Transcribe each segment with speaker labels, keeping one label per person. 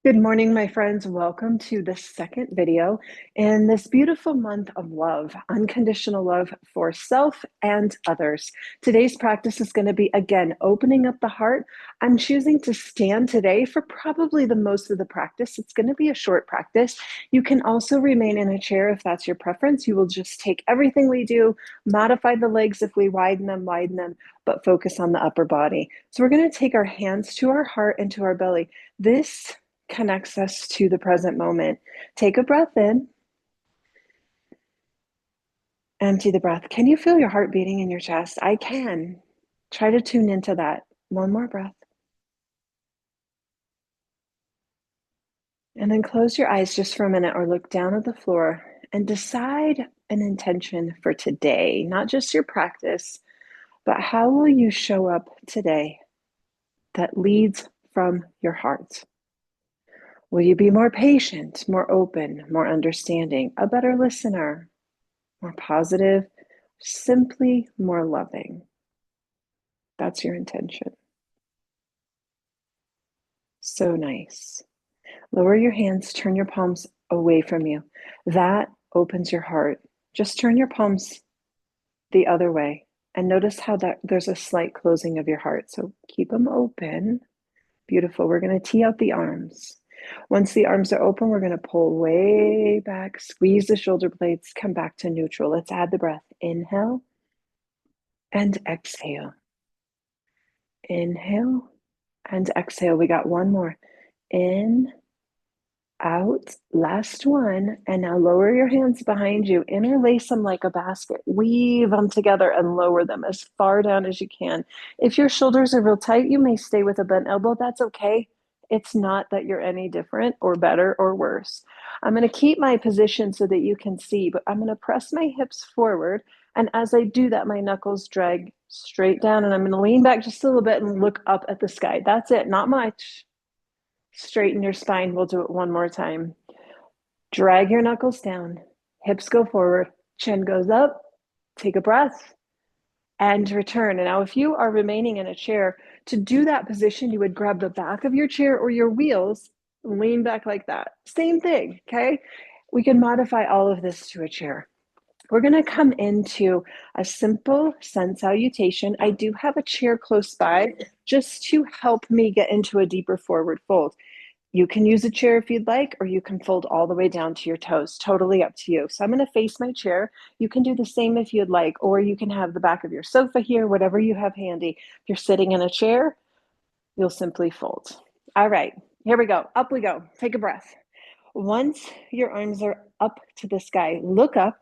Speaker 1: Good morning, my friends. Welcome to the second video in this beautiful month of love, unconditional love for self and others. Today's practice is going to be, again, opening up the heart. I'm choosing to stand today for probably the most of the practice. It's going to be a short practice. You can also remain in a chair if that's your preference. You will just take everything we do, modify the legs if we widen them, but focus on the upper body. So we're going to take our hands to our heart and to our belly. This connects us to the present moment. Take a breath in, empty the breath. Can you feel your heart beating in your chest? I can. Try to tune into that. One more breath. And then close your eyes just for a minute or look down at the floor and decide an intention for today, not just your practice, but how will you show up today that leads from your heart? Will you be more patient, more open, more understanding, a better listener, more positive, simply more loving? That's your intention. So nice. Lower your hands, turn your palms away from you. That opens your heart. Just turn your palms the other way and notice how that there's a slight closing of your heart. So keep them open. Beautiful. We're going to tee out the arms. Once the arms are open, we're going to pull way back, squeeze the shoulder blades, come back to neutral. Let's add the breath. Inhale and exhale. Inhale and exhale. We got one more. In, out, last one. And now lower your hands behind you. Interlace them like a basket. Weave them together and lower them as far down as you can. If your shoulders are real tight, you may stay with a bent elbow. That's okay. It's not that you're any different or better or worse. I'm going to keep my position so that you can see, but I'm going to press my hips forward. And as I do that, my knuckles drag straight down, and I'm going to lean back just a little bit and look up at the sky. That's it, not much. Straighten your spine. We'll do it one more time. Drag your knuckles down, hips go forward, chin goes up, take a breath, and return. And now if you are remaining in a chair, to do that position, you would grab the back of your chair or your wheels, lean back like that. Same thing, okay? We can modify all of this to a chair. We're going to come into a simple sun salutation. I do have a chair close by just to help me get into a deeper forward fold. You can use a chair if you'd like, or you can fold all the way down to your toes. Totally up to you. So I'm going to face my chair. You can do the same if you'd like, or you can have the back of your sofa here, whatever you have handy. If you're sitting in a chair, you'll simply fold. All right, here we go. Up we go. Take a breath. Once your arms are up to the sky, look up.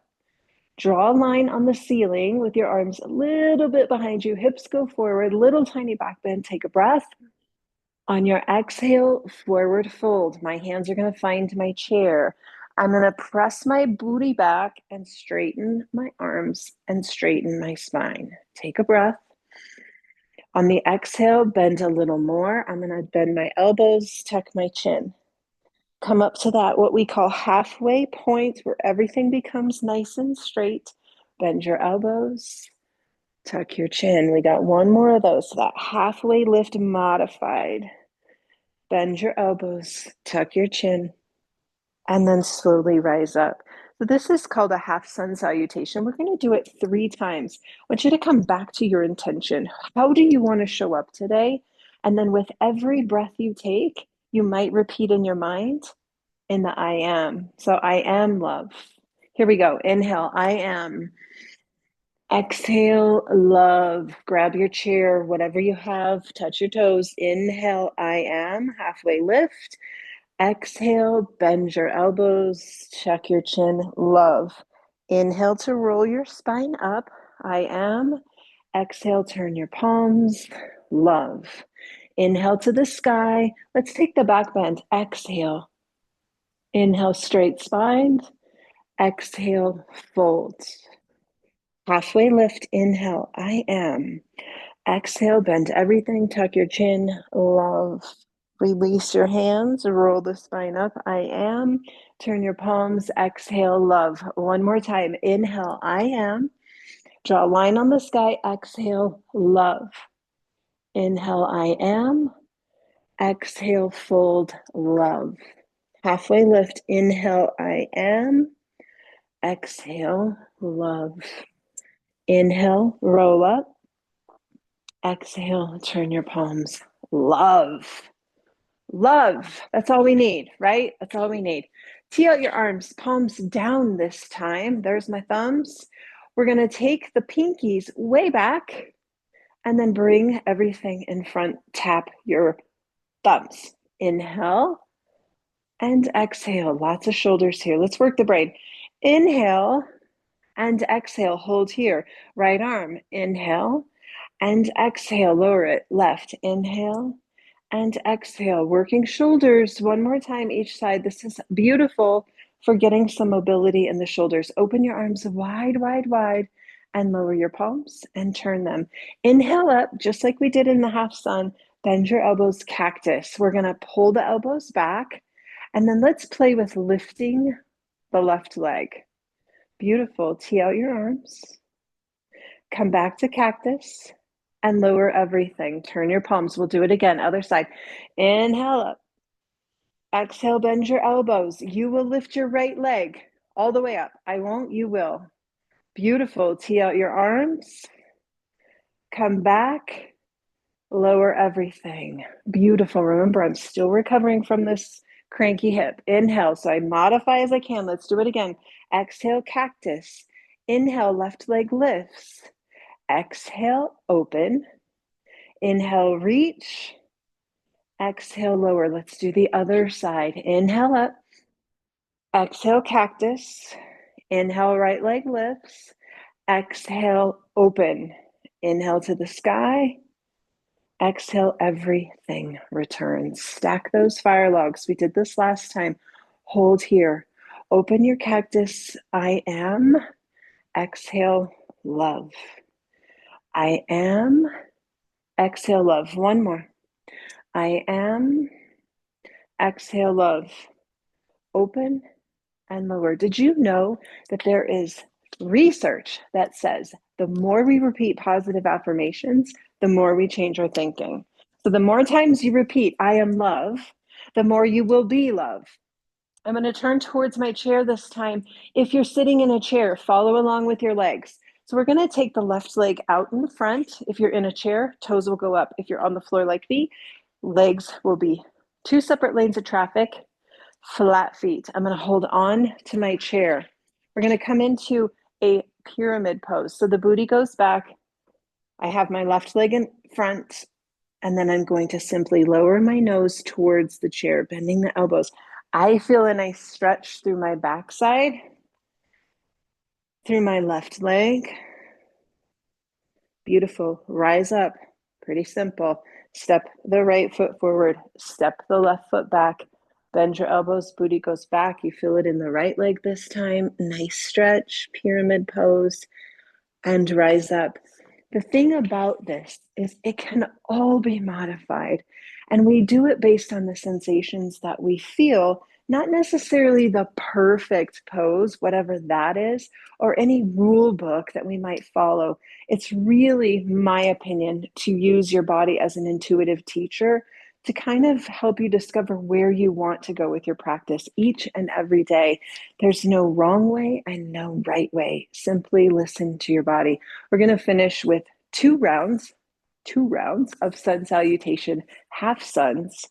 Speaker 1: Draw a line on the ceiling with your arms a little bit behind you. Hips go forward, little tiny back bend. Take a breath. On your exhale, forward fold. My hands are going to find my chair. I'm going to press my booty back and straighten my arms and straighten my spine. Take a breath. On the exhale, bend a little more. I'm going to bend my elbows, tuck my chin. Come up to that, what we call halfway point, where everything becomes nice and straight. Bend your elbows, tuck your chin. We got one more of those. So that halfway lift modified. Bend your elbows, tuck your chin, and then slowly rise up. So this is called a half sun salutation. We're going to do it 3 times. I want you to come back to your intention. How do you want to show up today? And then with every breath you take, you might repeat in your mind in the I am. So I am love. Here we go. Inhale, I am. Exhale, love. Grab your chair, whatever you have, touch your toes. Inhale, I am. Halfway lift. Exhale, bend your elbows, check your chin, love. Inhale to roll your spine up, I am. Exhale, turn your palms, love. Inhale to the sky. Let's take the back bend. Exhale. Inhale, straight spine. Exhale, fold. Halfway lift, inhale, I am. Exhale, bend everything, tuck your chin, love. Release your hands, roll the spine up, I am. Turn your palms, exhale, love. One more time, inhale, I am. Draw a line on the sky, exhale, love. Inhale, I am. Exhale, fold, love. Halfway lift, inhale, I am. Exhale, love. Inhale, roll up. Exhale, turn your palms, love. Love. That's all we need, right? That's all we need. Tee out your arms, palms down this time. There's my thumbs. We're going to take the pinkies way back and then bring everything in front. Tap your thumbs. Inhale and exhale. Lots of shoulders here. Let's work the brain. Inhale and exhale. Hold here. Right arm. Inhale and exhale. Lower it. Left. Inhale and exhale. Working shoulders one more time each side. This is beautiful for getting some mobility in the shoulders. Open your arms wide, wide, wide, and lower your palms and turn them. Inhale up, just like we did in the half sun. Bend your elbows, cactus. We're going to pull the elbows back, and then let's play with lifting the left leg. Beautiful. Tee out your arms. Come back to cactus and lower everything. Turn your palms. We'll do it again. Other side. Inhale up. Exhale, bend your elbows. You will lift your right leg all the way up. I won't, you will. Beautiful. Tee out your arms. Come back. Lower everything. Beautiful. Remember, I'm still recovering from this cranky hip. Inhale. So I modify as I can. Let's do it again. Exhale, cactus. Inhale, left leg lifts. Exhale, open. Inhale, reach. Exhale, lower. Let's do the other side. Inhale up. Exhale, cactus. Inhale, right leg lifts. Exhale, open. Inhale to the sky. Exhale, everything returns. Stack those fire logs. We did this last time. Hold here. Open your cactus. I am. Exhale, love. I am. Exhale, love. One more. I am. Exhale, love. Open and lower. Did you know that there is research that says the more we repeat positive affirmations, the more we change our thinking? So the more times you repeat, I am love, the more you will be love. I'm going to turn towards my chair this time. If you're sitting in a chair, follow along with your legs. So we're going to take the left leg out in front. If you're in a chair, toes will go up. If you're on the floor like me, legs will be two separate lanes of traffic, flat feet. I'm going to hold on to my chair. We're going to come into a pyramid pose. So the booty goes back. I have my left leg in front, and then I'm going to simply lower my nose towards the chair, bending the elbows. I feel a nice stretch through my backside, through my left leg. Beautiful. Rise up. Pretty simple. Step the right foot forward. Step the left foot back. Bend your elbows. Booty goes back. You feel it in the right leg this time. Nice stretch. Pyramid pose. And rise up. The thing about this is it can all be modified, and we do it based on the sensations that we feel, not necessarily the perfect pose, whatever that is, or any rule book that we might follow. It's really my opinion to use your body as an intuitive teacher to kind of help you discover where you want to go with your practice each and every day. There's no wrong way and no right way. Simply listen to your body. We're going to finish with two rounds of sun salutation, half suns.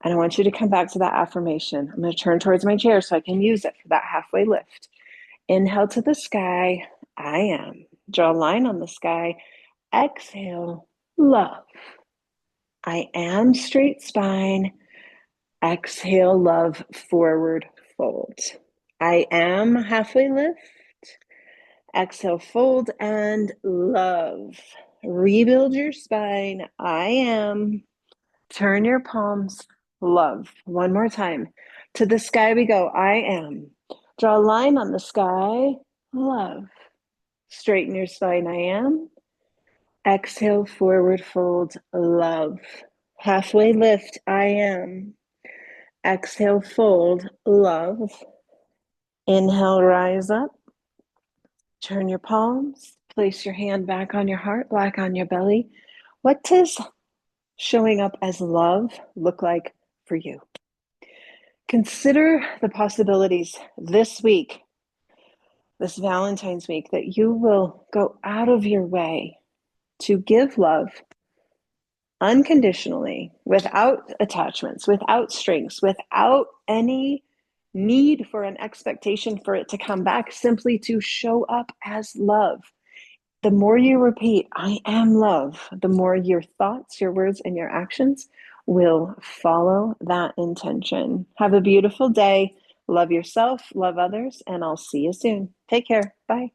Speaker 1: And I want you to come back to that affirmation. I'm going to turn towards my chair so I can use it for that halfway lift. Inhale to the sky. I am. Draw a line on the sky. Exhale, love. I am, straight spine. Exhale, love, forward fold. I am, halfway lift. Exhale, fold and love. Rebuild your spine. I am. Turn your palms, love. One more time. To the sky we go. I am. Draw a line on the sky, love. Straighten your spine. I am. Exhale, forward fold, love. Halfway lift. I am. Exhale, fold, love. Inhale, rise up. Turn your palms. Place your hand back on your heart, back on your belly. What does showing up as love look like for you? Consider the possibilities this week, this Valentine's week, that you will go out of your way to give love unconditionally, without attachments, without strings, without any need for an expectation for it to come back, simply to show up as love. The more you repeat, I am love, the more your thoughts, your words, and your actions will follow that intention. Have a beautiful day. Love yourself, love others, and I'll see you soon. Take care. Bye.